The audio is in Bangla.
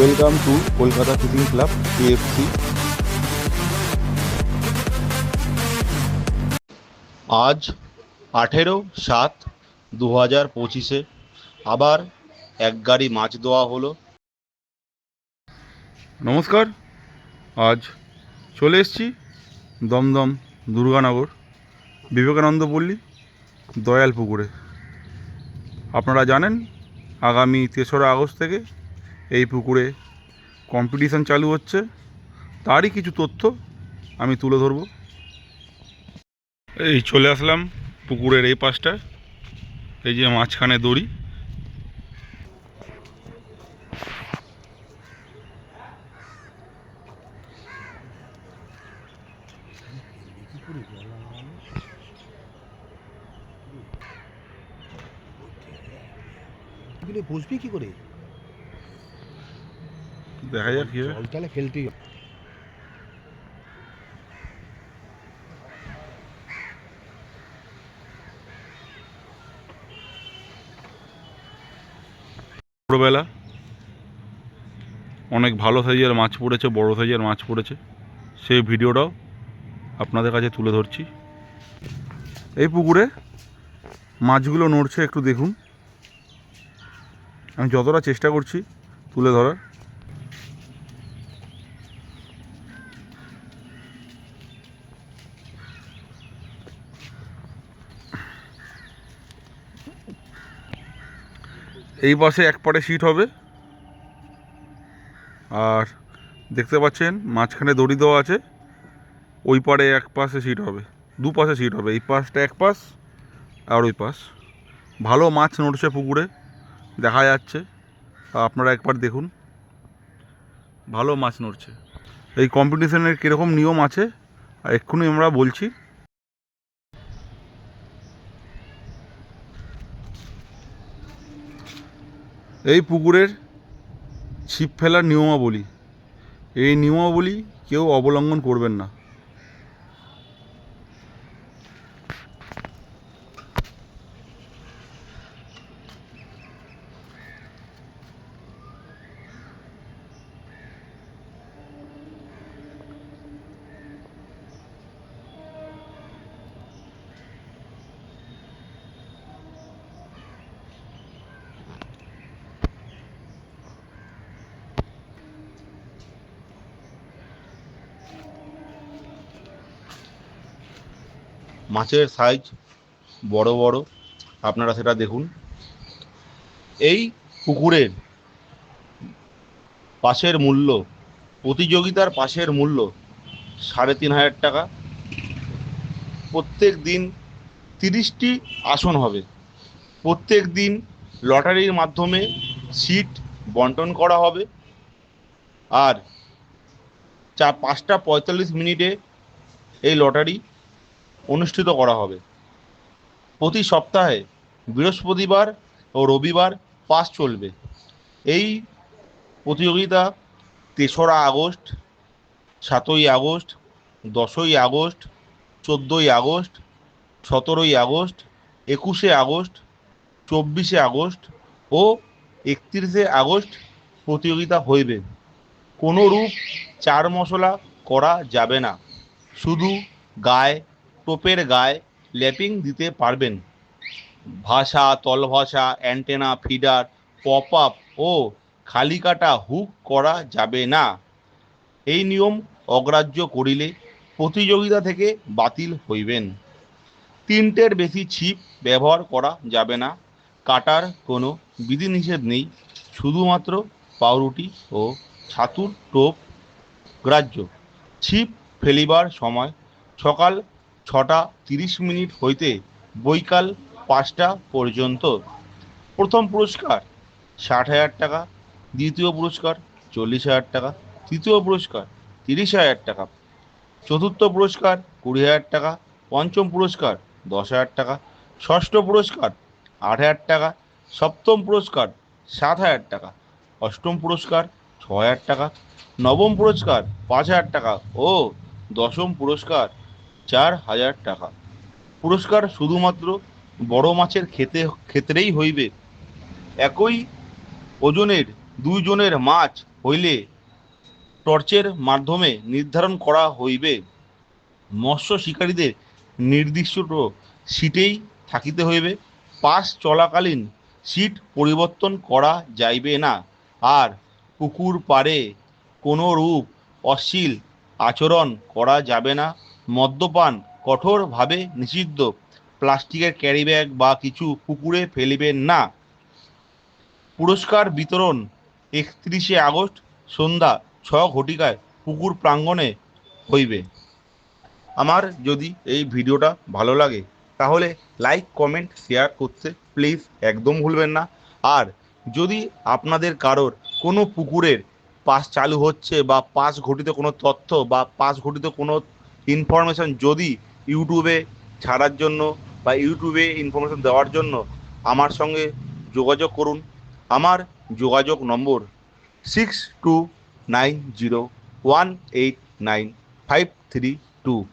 Welcome to Kolkata fishing club KFC। আজ 18/7/2025 আবার এক গাড়ি মাছ দেওয়া হলো। নমস্কার, আজ চলে এসেছি দমদম দুর্গানগর বিবেকানন্দ পল্লী দয়াল পুকুরে। আপনারা জানেন আগামী 3রা আগস্ট থেকে এই পুকুরে কম্পিটিশান চালু হচ্ছে, তারই কিছু তথ্য আমি তুলে ধরব। এই চলে আসলাম পুকুরের এই পাশটায়, এই যে মাঝখানে দড়ি। বুঝবি কি করে? দেখা যাক কি হয়। জলটালে খেলতেই ভোরবেলা অনেক ভালো সাইজের মাছ পড়েছে, বড় সাইজের মাছ পড়েছে, সেই ভিডিওটাও আপনাদের কাছে তুলে ধরছি। এই পুকুরে মাছগুলো নড়ছে, একটু দেখুন। আমি যতটা চেষ্টা করছি তুলে ধরার। এই পাশে এক পাড়ে সিট হবে, আর দেখতে পাচ্ছেন মাঝখানে দড়ি দেওয়া আছে। ওই পাড়ে এক পাশে সিট হবে, দুপাশে সিট হবে, এই পাশটা এক পাশ আর ওই পাশ। ভালো মাছ নড়ছে পুকুরে, দেখা যাচ্ছে, আপনারা একবার দেখুন, ভালো মাছ নড়ছে। এই কম্পিটিশনের কীরকম নিয়ম আছে আর এক্ষুনি আমরা বলছি। এই পুকুরের ছিপ ফেলার নিয়মাবলী, এই নিয়মাবলী কেউ অবলম্বন করবেন না। মাছের সাইজ বড় বড়, আপনারা সেটা দেখুন। এই পুকুরের পাশের মূল্য, প্রতিযোগিতার পাশের মূল্য 3,500 টাকা। প্রত্যেক দিন 30টি আসন হবে। প্রত্যেক দিন লটারির মাধ্যমে সিট বন্টন করা হবে। আর 5:45 এই লটারি অনুষ্ঠিত করা হবে। প্রতি সপ্তাহে বৃহস্পতিবার ও রবিবার পাস চলবে। এই প্রতিযোগিতা 3রা আগস্ট, 7ই আগস্ট, 10ই আগস্ট, 14ই আগস্ট, 17ই আগস্ট, 21শে আগস্ট, 24শে আগস্ট ও 31শে আগস্ট প্রতিযোগিতা হইবে। কোনোরূপ চার মশলা করা যাবে না। শুধু গায়ে, টোপের গায়ে ল্যাপিং দিতে পারবেন। ভাষা, তলভাষা, অ্যান্টেনা, ফিডার, পপ আপ ও খালি কাটা হুক করা যাবে না। এই নিয়ম অগ্রাহ্য করিলে প্রতিযোগিতা থেকে বাতিল হইবেন। 3টের বেশি ছিপ ব্যবহার করা যাবে না। কাটার কোনো বিধিনিষেধ নেই। শুধুমাত্র পাউরুটি ও ছাতুর টোপ গ্রাহ্য। ছিপ ফেলিবার সময় সকাল 6:30 হইতে বৈকাল 5টা পর্যন্ত। প্রথম পুরস্কার 60,000 টাকা, দ্বিতীয় পুরস্কার 40,000 টাকা, তৃতীয় পুরস্কার 30,000 টাকা, চতুর্থ পুরস্কার 20,000 টাকা, পঞ্চম পুরস্কার 10,000 টাকা, ষষ্ঠ পুরস্কার 8,000 টাকা, সপ্তম পুরস্কার 7,000 টাকা, অষ্টম পুরস্কার 6,000 টাকা, নবম পুরস্কার 5,000 টাকা ও দশম পুরস্কার 4,000 টাকা। পুরস্কার শুধুমাত্র বড় মাছের ক্ষেত্রেই হইবে। একই ওজনের দুইজনের মাছ হইলে টর্চের মাধ্যমে নির্ধারণ করা হইবে। মৎস্য শিকারীদের নির্দিষ্ট সিটেই থাকিতে হইবে। পাস চলাকালীন সিট পরিবর্তন করা যাইবে না। আর পুকুর পাড়ে কোনো রূপ অশ্লীল আচরণ করা যাবে না। মদ্যপান কঠোরভাবে নিষিদ্ধ। প্লাস্টিকের ক্যারিব্যাগ বা কিছু পুকুরে ফেলিবেন না। পুরস্কার বিতরণ 31শে আগস্ট সন্ধ্যা 6 ঘটিকায় পুকুর প্রাঙ্গণে হইবে। আমার যদি এই ভিডিওটা ভালো লাগে তাহলে লাইক কমেন্ট শেয়ার করতে প্লিজ একদম ভুলবেন না। আর যদি আপনাদের কারোর কোনো পুকুরের পাস চালু হচ্ছে বা পাস ঘটিত কোনো তথ্য বা পাস ঘটিত কোনো ইনফরমেশন যদি ইউটিউবে ছাড়ার জন্য বা ইউটিউবে ইনফরমেশন দেওয়ার জন্য আমার সঙ্গে যোগাযোগ করুন। আমার যোগাযোগ নম্বর 6290189532।